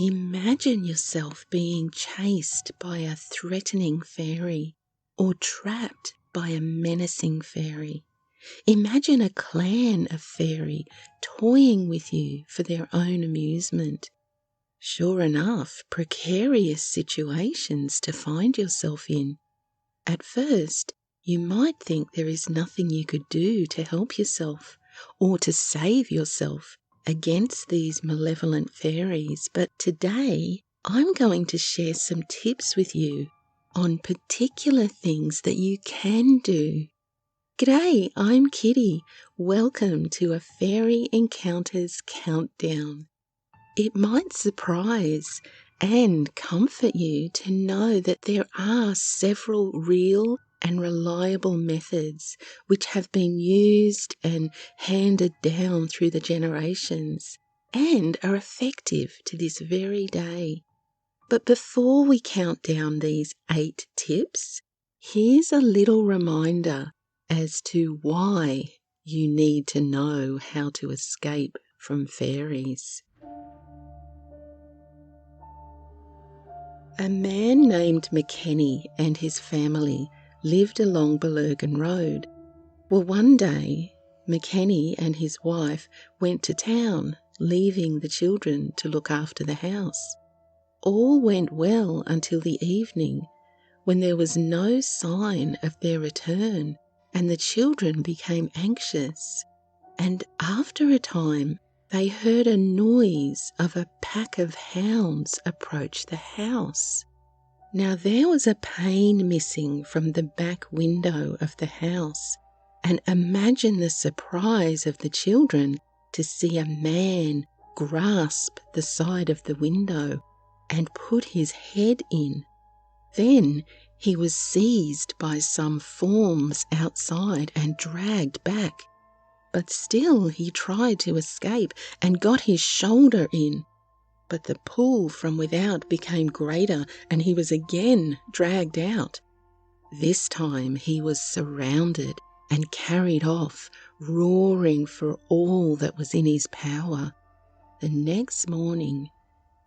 Imagine yourself being chased by a threatening fairy or trapped by a menacing fairy. Imagine a clan of fairy toying with you for their own amusement. Sure enough, precarious situations to find yourself in. At first, you might think there is nothing you could do to help yourself or to save yourself against these malevolent fairies, but today I'm going to share some tips with you on particular things that you can do. G'day, I'm Kitty. Welcome to a Fairy Encounters Countdown. It might surprise and comfort you to know that there are several real and reliable methods which have been used and handed down through the generations and are effective to this very day. But before we count down these 8 tips, here's a little reminder as to why you need to know how to escape from fairies. A man named McKenny and his family lived along Berlurgan Road. Well, one day, McKenny and his wife went to town, leaving the children to look after the house. All went well until the evening, when there was no sign of their return, and the children became anxious. And after a time, they heard a noise of a pack of hounds approach the house. Now there was a pane missing from the back window of the house, and imagine the surprise of the children to see a man grasp the side of the window and put his head in. Then he was seized by some forms outside and dragged back. But still he tried to escape and got his shoulder in. But the pull from without became greater and he was again dragged out. This time he was surrounded and carried off, roaring for all that was in his power. The next morning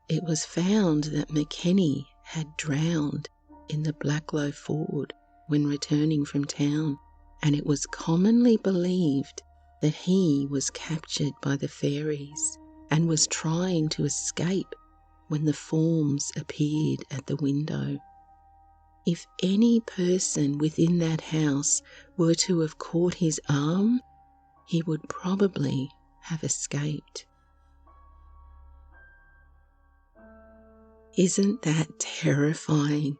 it was found that McKenny had drowned in the Blacklow Ford when returning from town, and it was commonly believed that he was captured by the fairies and was trying to escape when the forms appeared at the window. If any person within that house were to have caught his arm, he would probably have escaped. Isn't that terrifying?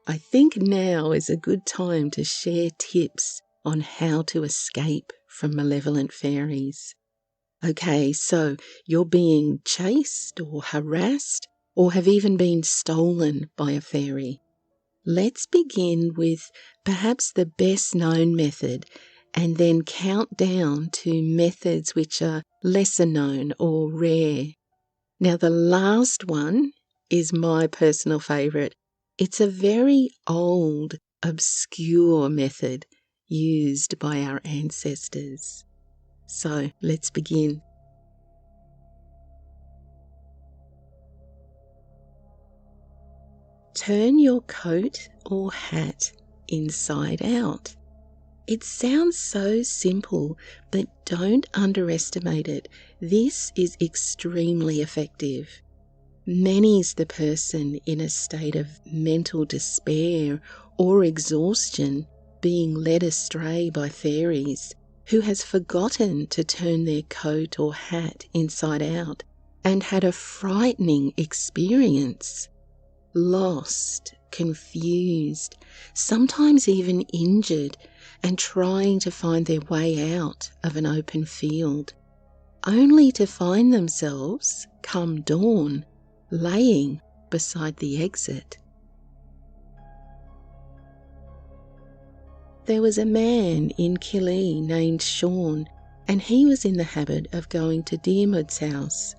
I think now is a good time to share tips on how to escape from malevolent fairies. Okay, so you're being chased or harassed or have even been stolen by a fairy. Let's begin with perhaps the best known method and then count down to methods which are lesser known or rare. Now the last one is my personal favourite. It's a very old, obscure method used by our ancestors. So let's begin. Turn your coat or hat inside out. It sounds so simple, but don't underestimate it. This is extremely effective. Many's the person in a state of mental despair or exhaustion being led astray by fairies who has forgotten to turn their coat or hat inside out and had a frightening experience. Lost, confused, sometimes even injured, and trying to find their way out of an open field, only to find themselves, come dawn, laying beside the exit. There was a man in Killee named Sean, and he was in the habit of going to Diarmuid's house.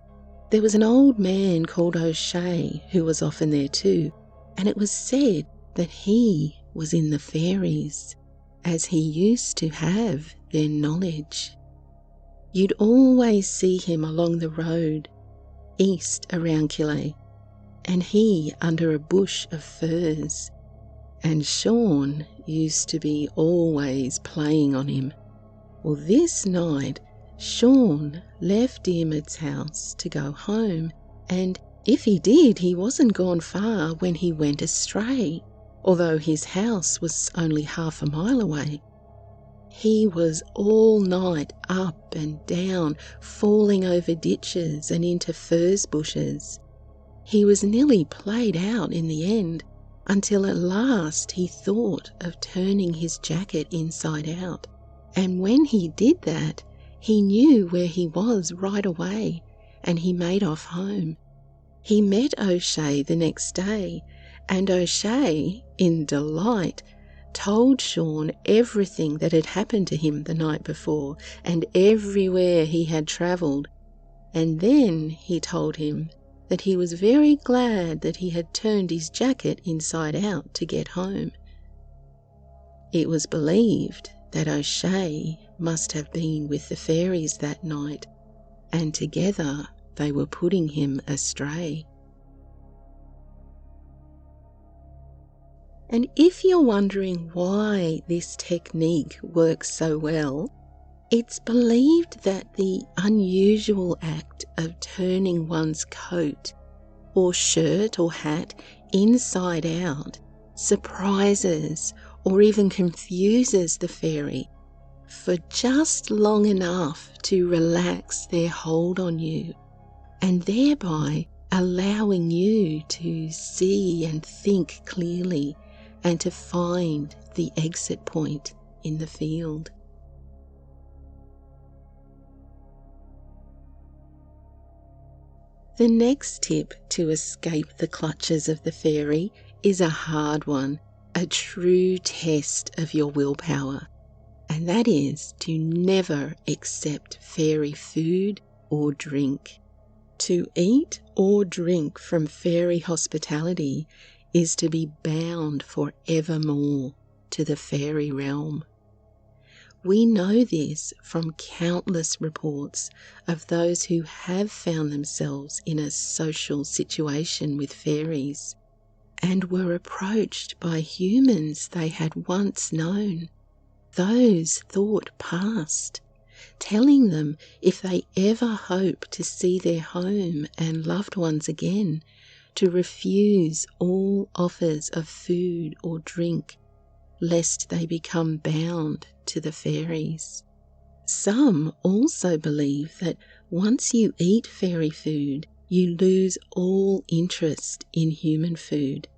There was an old man called O'Shea who was often there too, and it was said that he was in the fairies, as he used to have their knowledge. You'd always see him along the road, east around Killee, and he under a bush of furs. And Sean used to be always playing on him. Well, this night, Sean left Diarmuid's house to go home, and if he did, he wasn't gone far when he went astray, although his house was only half a mile away. He was all night up and down, falling over ditches and into furze bushes. He was nearly played out in the end, until at last he thought of turning his jacket inside out. And when he did that, he knew where he was right away, and he made off home. He met O'Shea the next day, and O'Shea, in delight, told Sean everything that had happened to him the night before, and everywhere he had travelled. And then he told him that he was very glad that he had turned his jacket inside out to get home. It was believed that O'Shea must have been with the fairies that night, and together they were putting him astray. And if you're wondering why this technique works so well, it's believed that the unusual act of turning one's coat or shirt or hat inside out surprises or even confuses the fairy for just long enough to relax their hold on you, and thereby allowing you to see and think clearly and to find the exit point in the field. The next tip to escape the clutches of the fairy is a hard one, a true test of your willpower, and that is to never accept fairy food or drink. To eat or drink from fairy hospitality is to be bound forevermore to the fairy realm. We know this from countless reports of those who have found themselves in a social situation with fairies and were approached by humans they had once known, those thought past, telling them if they ever hope to see their home and loved ones again, to refuse all offers of food or drink, lest they become bound to the fairies. Some also believe that once you eat fairy food, you lose all interest in human food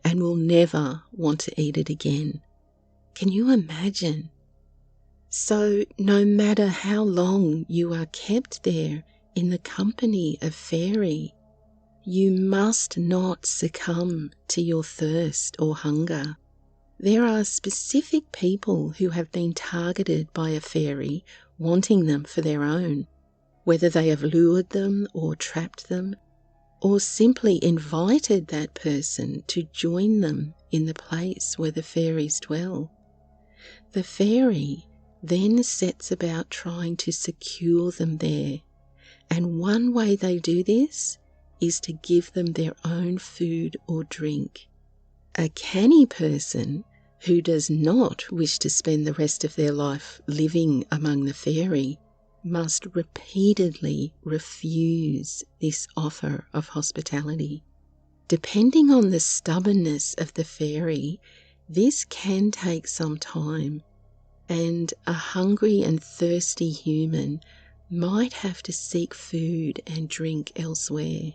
and will never want to eat it again. Can you imagine? So no matter how long you are kept there in the company of fairy, you must not succumb to your thirst or hunger. There are specific people who have been targeted by a fairy wanting them for their own, whether they have lured them or trapped them, or simply invited that person to join them in the place where the fairies dwell. The fairy then sets about trying to secure them there, and one way they do this is to give them their own food or drink. A canny person who does not wish to spend the rest of their life living among the fairy must repeatedly refuse this offer of hospitality. Depending on the stubbornness of the fairy, this can take some time, and a hungry and thirsty human might have to seek food and drink elsewhere.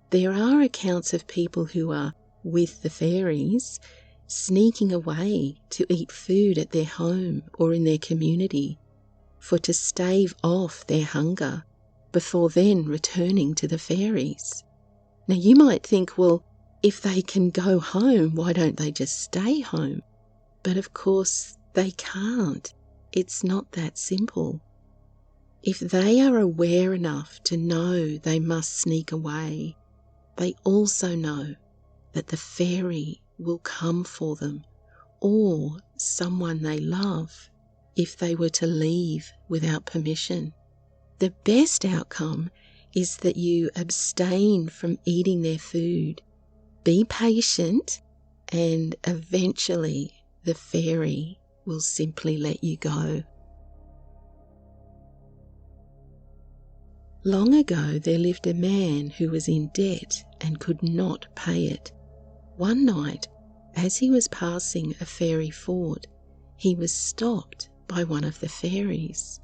There are accounts of people who are with the fairies sneaking away to eat food at their home or in their community, for to stave off their hunger before then returning to the fairies. Now you might think, well, if they can go home, why don't they just stay home? But of course they can't. It's not that simple. If they are aware enough to know they must sneak away, they also know that the fairy will come for them, or someone they love, if they were to leave without permission. The best outcome is that you abstain from eating their food. Be patient, and eventually the fairy will simply let you go. Long ago there lived a man who was in debt and could not pay it. One night, as he was passing a fairy fort, he was stopped by one of the fairies.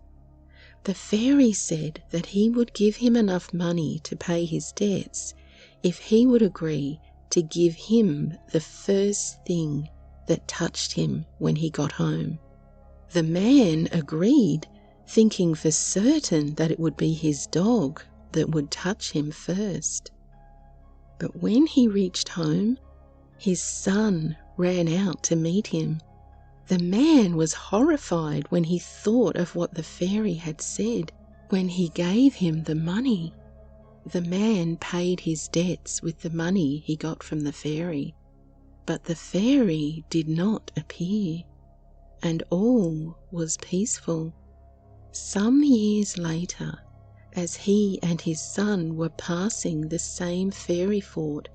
The fairy said that he would give him enough money to pay his debts if he would agree to give him the first thing that touched him when he got home. The man agreed, thinking for certain that it would be his dog that would touch him first. But when he reached home, his son ran out to meet him. The man was horrified when he thought of what the fairy had said when he gave him the money. The man paid his debts with the money he got from the fairy, but the fairy did not appear, and all was peaceful. Some years later, as he and his son were passing the same fairy fort,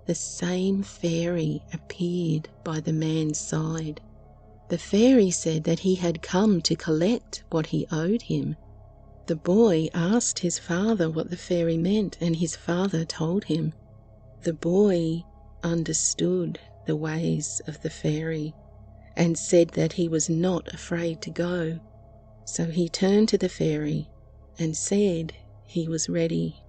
the same fairy appeared by the man's side. The fairy said that he had come to collect what he owed him. The boy asked his father what the fairy meant, and his father told him. The boy understood the ways of the fairy and said that he was not afraid to go. So he turned to the fairy and said he was ready.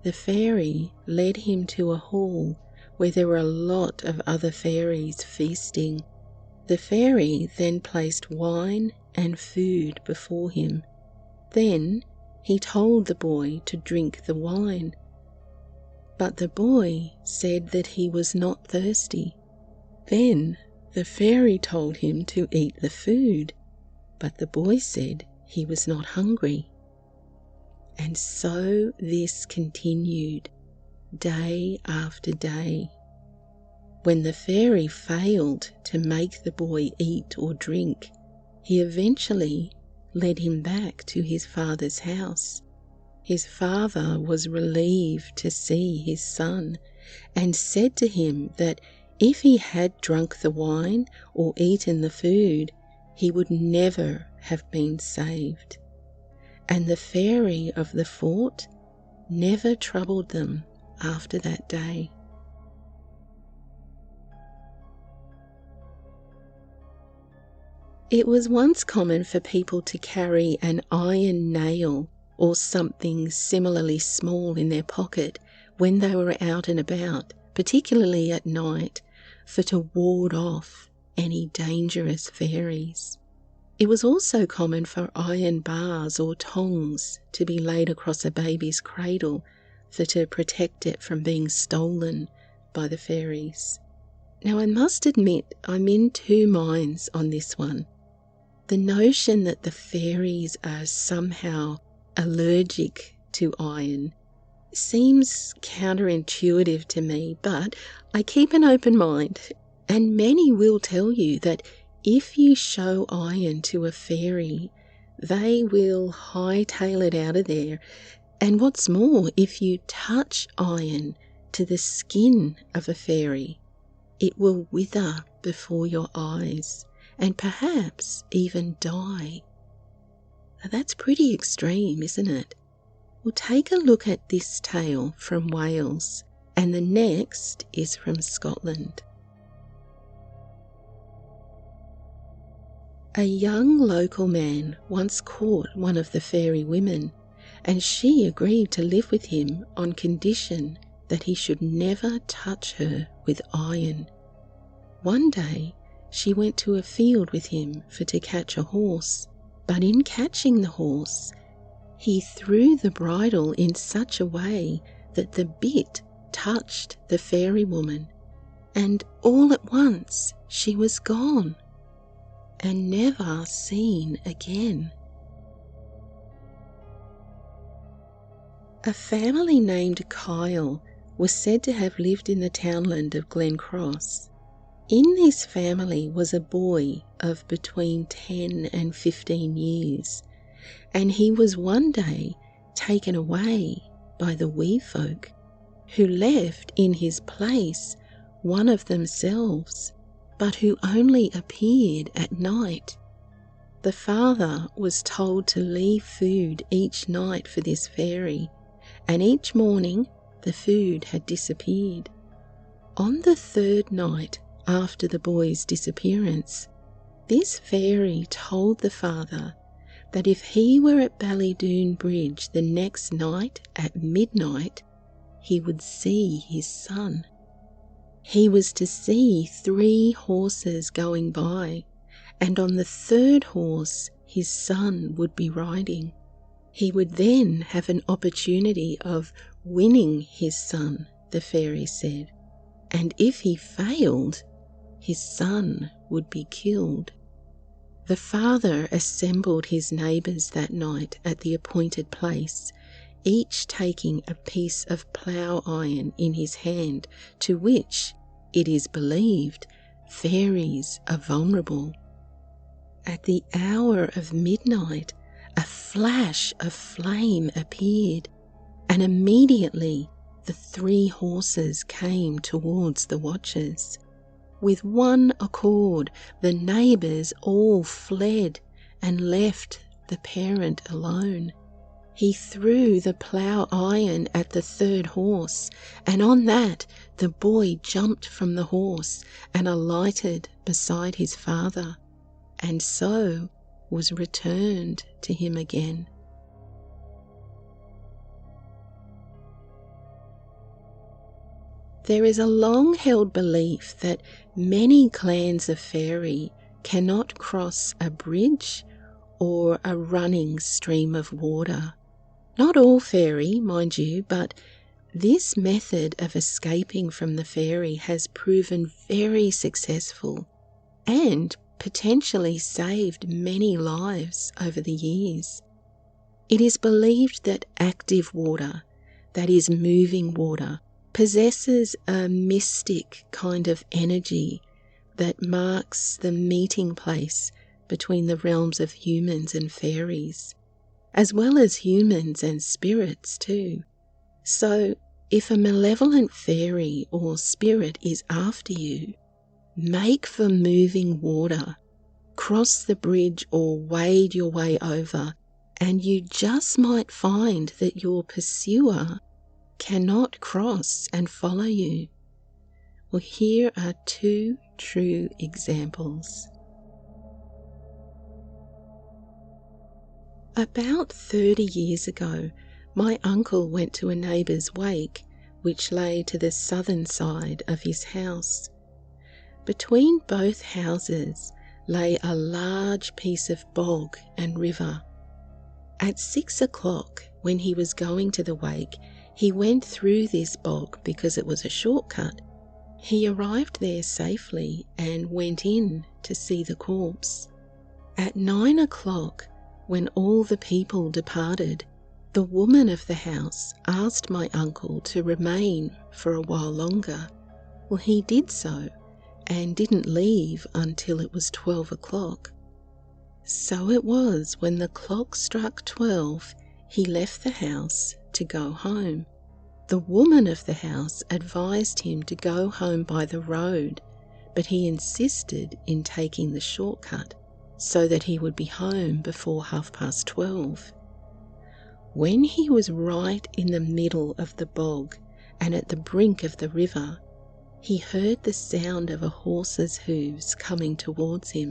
The fairy led him to a hall where there were a lot of other fairies feasting. The fairy then placed wine and food before him. Then he told the boy to drink the wine. But the boy said that he was not thirsty. Then the fairy told him to eat the food, but the boy said he was not hungry. And so this continued, day after day. When the fairy failed to make the boy eat or drink, he eventually led him back to his father's house. His father was relieved to see his son and said to him that if he had drunk the wine or eaten the food, he would never have been saved. And the fairy of the fort never troubled them after that day. It was once common for people to carry an iron nail or something similarly small in their pocket when they were out and about, particularly at night, for to ward off any dangerous fairies. It was also common for iron bars or tongs to be laid across a baby's cradle for to protect it from being stolen by the fairies. Now, I must admit I'm in two minds on this one. The notion that the fairies are somehow allergic to iron seems counterintuitive to me, but I keep an open mind, and many will tell you that if you show iron to a fairy, they will hightail it out of there. And what's more, if you touch iron to the skin of a fairy, it will wither before your eyes and perhaps even die. Now, that's pretty extreme, isn't it? Well, take a look at this tale from Wales, and the next is from Scotland. A young local man once caught one of the fairy women, and she agreed to live with him on condition that he should never touch her with iron. One day, she went to a field with him for to catch a horse, but in catching the horse, he threw the bridle in such a way that the bit touched the fairy woman, and all at once she was gone and never seen again. A family named Kyle was said to have lived in the townland of Glencross. In this family was a boy of between 10 and 15 years, and he was one day taken away by the wee folk, who left in his place one of themselves, but who only appeared at night. The father was told to leave food each night for this fairy, and each morning the food had disappeared. On the third night after the boy's disappearance, this fairy told the father that if he were at Ballydoon Bridge the next night at midnight, he would see his son. He was to see 3 horses going by, and on the third horse his son would be riding. He would then have an opportunity of winning his son, the fairy said, and if he failed, his son would be killed. The father assembled his neighbours that night at the appointed place, each taking a piece of plough iron in his hand, to which, it is believed, fairies are vulnerable. At the hour of midnight, a flash of flame appeared, and immediately the 3 horses came towards the watchers. With one accord, the neighbours all fled and left the parent alone. He threw the plough iron at the third horse, and on that the boy jumped from the horse and alighted beside his father, and so was returned to him again. There is a long-held belief that many clans of fairy cannot cross a bridge or a running stream of water. Not all fairy, mind you, but this method of escaping from the fairy has proven very successful and potentially saved many lives over the years. It is believed that active water, that is moving water, possesses a mystic kind of energy that marks the meeting place between the realms of humans and fairies, as well as humans and spirits too. So if a malevolent fairy or spirit is after you, make for moving water, cross the bridge or wade your way over, and you just might find that your pursuer cannot cross and follow you. Well, here are 2 true examples. About 30 years ago, my uncle went to a neighbour's wake, which lay to the southern side of his house. Between both houses lay a large piece of bog and river. At 6 o'clock, when he was going to the wake, he went through this bog because it was a shortcut. He arrived there safely and went in to see the corpse. At 9 o'clock, when all the people departed, the woman of the house asked my uncle to remain for a while longer. Well, he did so and didn't leave until it was 12 o'clock. So it was when the clock struck 12, he left the house to go home. The woman of the house advised him to go home by the road, but he insisted in taking the shortcut so that he would be home before 12:30. When he was right in the middle of the bog and at the brink of the river, he heard the sound of a horse's hooves coming towards him.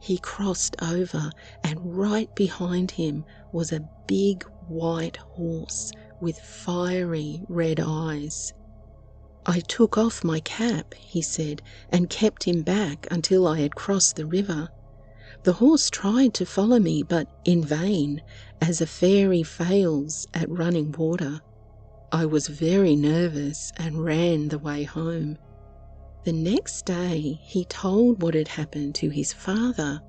He crossed over, and right behind him was a big white horse with fiery red eyes. I took off my cap, he said, and kept him back until I had crossed the river. The horse tried to follow me, but in vain, as a fairy fails at running water. I was very nervous and ran the way home. The next day he told what had happened to his father.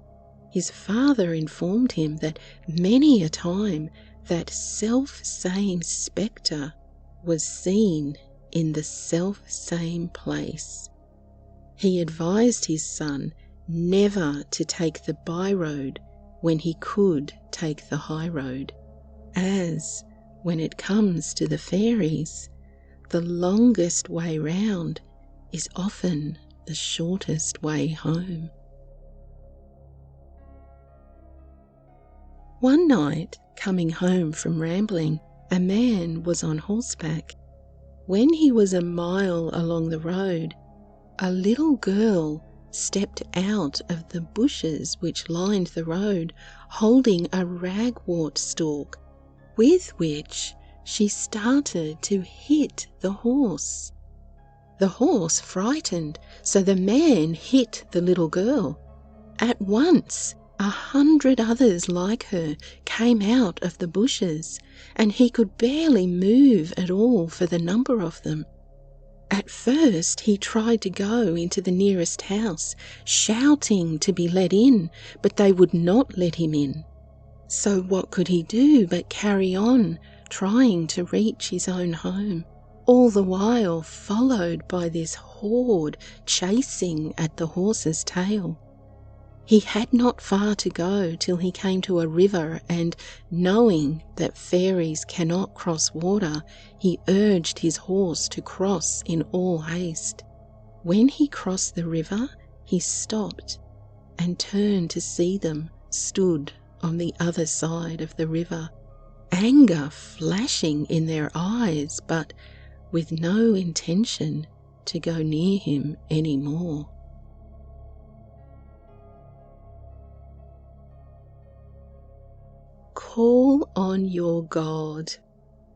His father informed him that many a time that self-same spectre was seen in the self-same place. He advised his son never to take the by road when he could take the high road, as when it comes to the fairies, the longest way round is often the shortest way home. One night, coming home from rambling, a man was on horseback. When he was a mile along the road, a little girl stepped out of the bushes which lined the road, holding a ragwort stalk, with which she started to hit the horse. The horse frightened, so the man hit the little girl. At once 100 others like her came out of the bushes, and he could barely move at all for the number of them. At first he tried to go into the nearest house, shouting to be let in, but they would not let him in. So what could he do but carry on, trying to reach his own home, all the while followed by this horde chasing at the horse's tail? He had not far to go till he came to a river, and knowing that fairies cannot cross water, he urged his horse to cross in all haste. When he crossed the river, he stopped and turned to see them stood on the other side of the river, anger flashing in their eyes, but with no intention to go near him any more. Call on your God.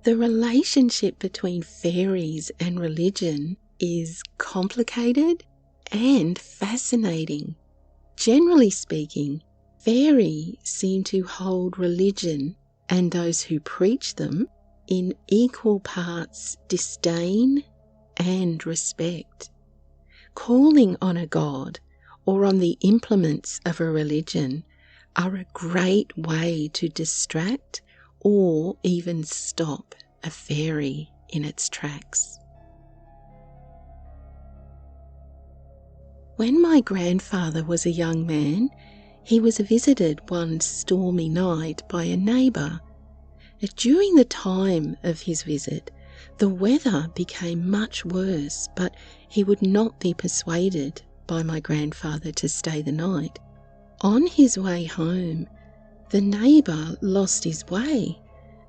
The relationship between fairies and religion is complicated and fascinating. Generally speaking, fairies seem to hold religion and those who preach them in equal parts disdain and respect. Calling on a god or on the implements of a religion are a great way to distract or even stop a fairy in its tracks. When my grandfather was a young man, he was visited one stormy night by a neighbour. During the time of his visit, the weather became much worse, but he would not be persuaded by my grandfather to stay the night. On his way home, the neighbour lost his way,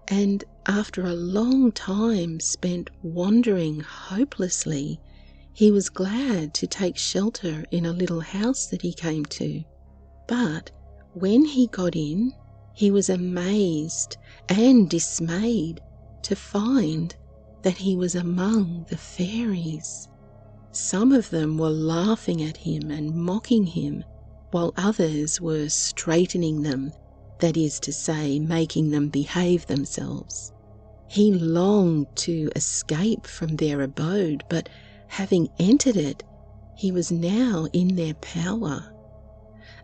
and after a long time spent wandering hopelessly, he was glad to take shelter in a little house that he came to. But when he got in, he was amazed and dismayed to find that he was among the fairies. Some of them were laughing at him and mocking him, while others were straightening them, that is to say, making them behave themselves. He longed to escape from their abode, but having entered it, he was now in their power.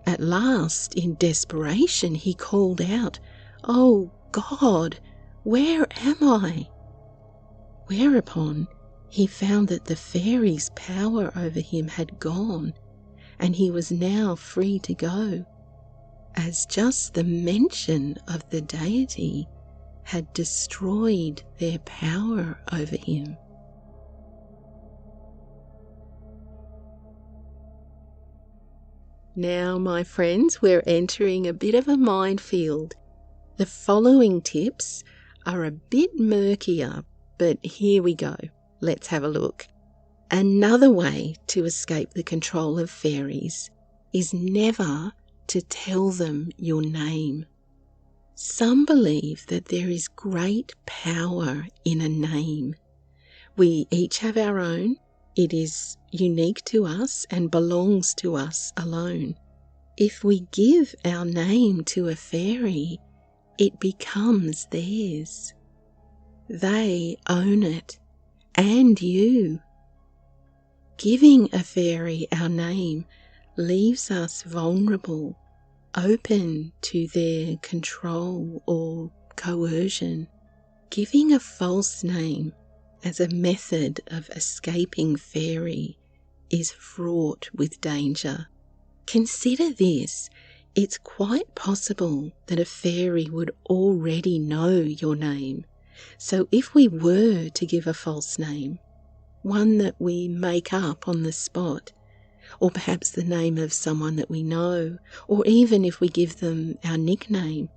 At last, in desperation, he called out, "Oh God, where am I?" Whereupon he found that the fairies' power over him had gone, and he was now free to go, as just the mention of the deity had destroyed their power over him. Now, my friends, we're entering a bit of a minefield. The following tips are a bit murkier, but here we go. Let's have a look. Another way to escape the control of fairies is never to tell them your name. Some believe that there is great power in a name. We each have our own. It is unique to us and belongs to us alone. If we give our name to a fairy, it becomes theirs. They own it, and you. Giving a fairy our name leaves us vulnerable, open to their control or coercion. Giving a false name as a method of escaping fairy is fraught with danger. Consider this. It's quite possible that a fairy would already know your name So if we were to give a false name, one that we make up on the spot, or perhaps the name of someone that we know, or even if we give them our nickname,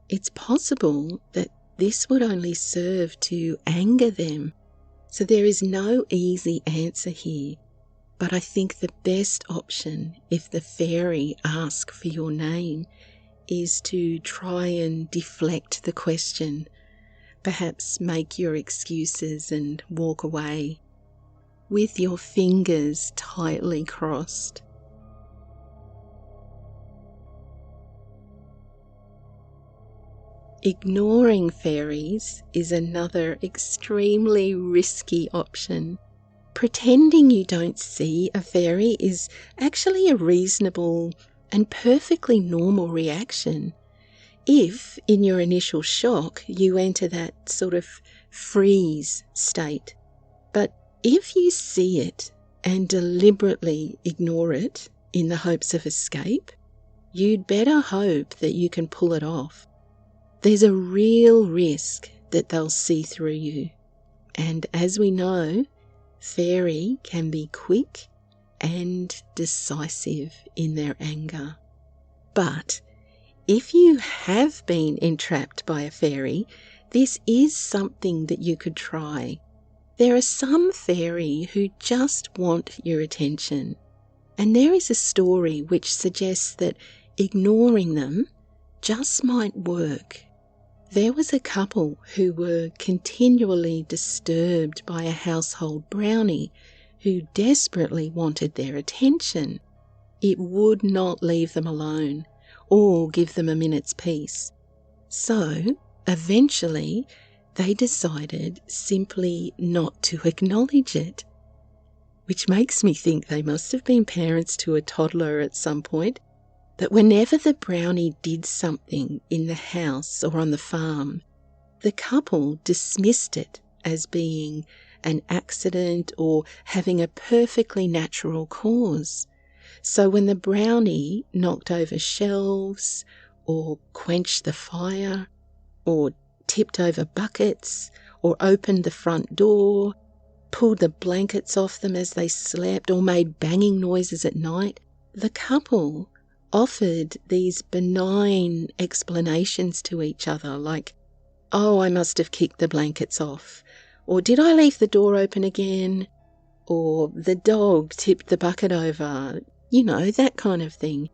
it's possible that this would only serve to anger them. So there is no easy answer here, but I think the best option if the fairy asks for your name is to try and deflect the question, perhaps make your excuses and walk away with your fingers tightly crossed. Ignoring fairies is another extremely risky option. Pretending you don't see a fairy is actually a reasonable and perfectly normal reaction if, in your initial shock, you enter that sort of freeze state. But if you see it and deliberately ignore it in the hopes of escape, you'd better hope that you can pull it off. There's a real risk that they'll see through you. And as we know, fairy can be quick and decisive in their anger. But if you have been entrapped by a fairy, this is something that you could try. There are some fairy who just want your attention. And there is a story which suggests that ignoring them just might work. There was a couple who were continually disturbed by a household brownie who desperately wanted their attention. It would not leave them alone or give them a minute's peace. So, eventually, they decided simply not to acknowledge it, which makes me think they must have been parents to a toddler at some point. That whenever the brownie did something in the house or on the farm, the couple dismissed it as being an accident or having a perfectly natural cause. So when the brownie knocked over shelves or quenched the fire or tipped over buckets or opened the front door, pulled the blankets off them as they slept or made banging noises at night, the couple offered these benign explanations to each other like, "Oh, I must have kicked the blankets off," or "Did I leave the door open again?" or "The dog tipped the bucket over," that kind of thing.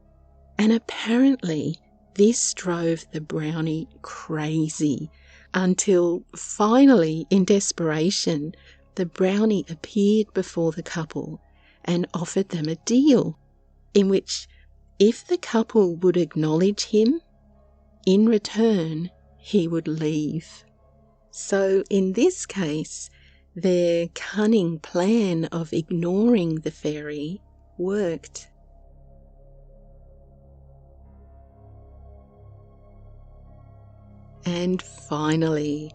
And apparently this drove the brownie crazy until finally, in desperation, the brownie appeared before the couple and offered them a deal in which if the couple would acknowledge him, in return, he would leave. So in this case, their cunning plan of ignoring the fairy worked. And finally,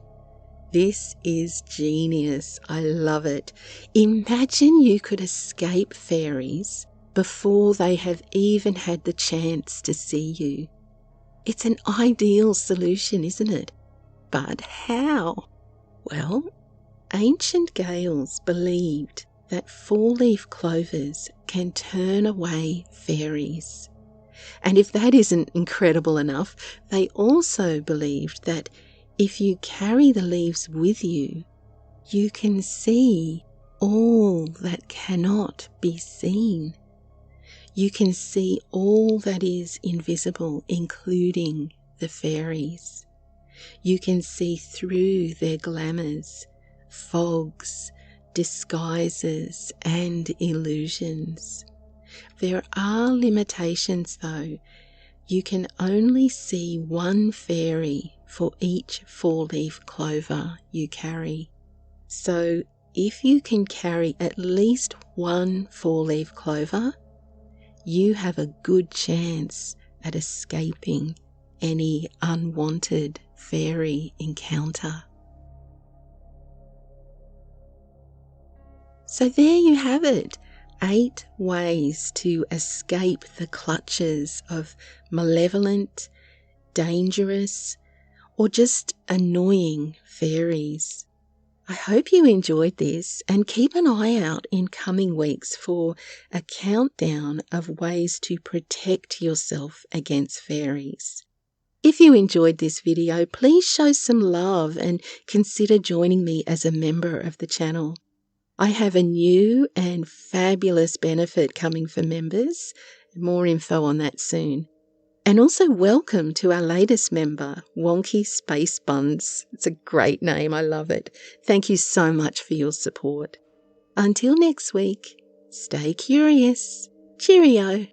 this is genius. I love it. Imagine you could escape fairies before they have even had the chance to see you. It's an ideal solution, isn't it? But how? Well, ancient Gaels believed that four-leaf clovers can turn away fairies. And if that isn't incredible enough, they also believed that if you carry the leaves with you, you can see all that cannot be seen. You can see all that is invisible, including the fairies. You can see through their glamours, fogs, disguises, and illusions. There are limitations though. You can only see one fairy for each four-leaf clover you carry. So if you can carry at least one four-leaf clover, you have a good chance at escaping any unwanted fairy encounter. So there you have it. 8 ways to escape the clutches of malevolent, dangerous, or just annoying fairies. I hope you enjoyed this, and keep an eye out in coming weeks for a countdown of ways to protect yourself against fairies. If you enjoyed this video, please show some love and consider joining me as a member of the channel. I have a new and fabulous benefit coming for members. More info on that soon. And also welcome to our latest member, Wonky Space Buns. It's a great name. I love it. Thank you so much for your support. Until next week, stay curious. Cheerio.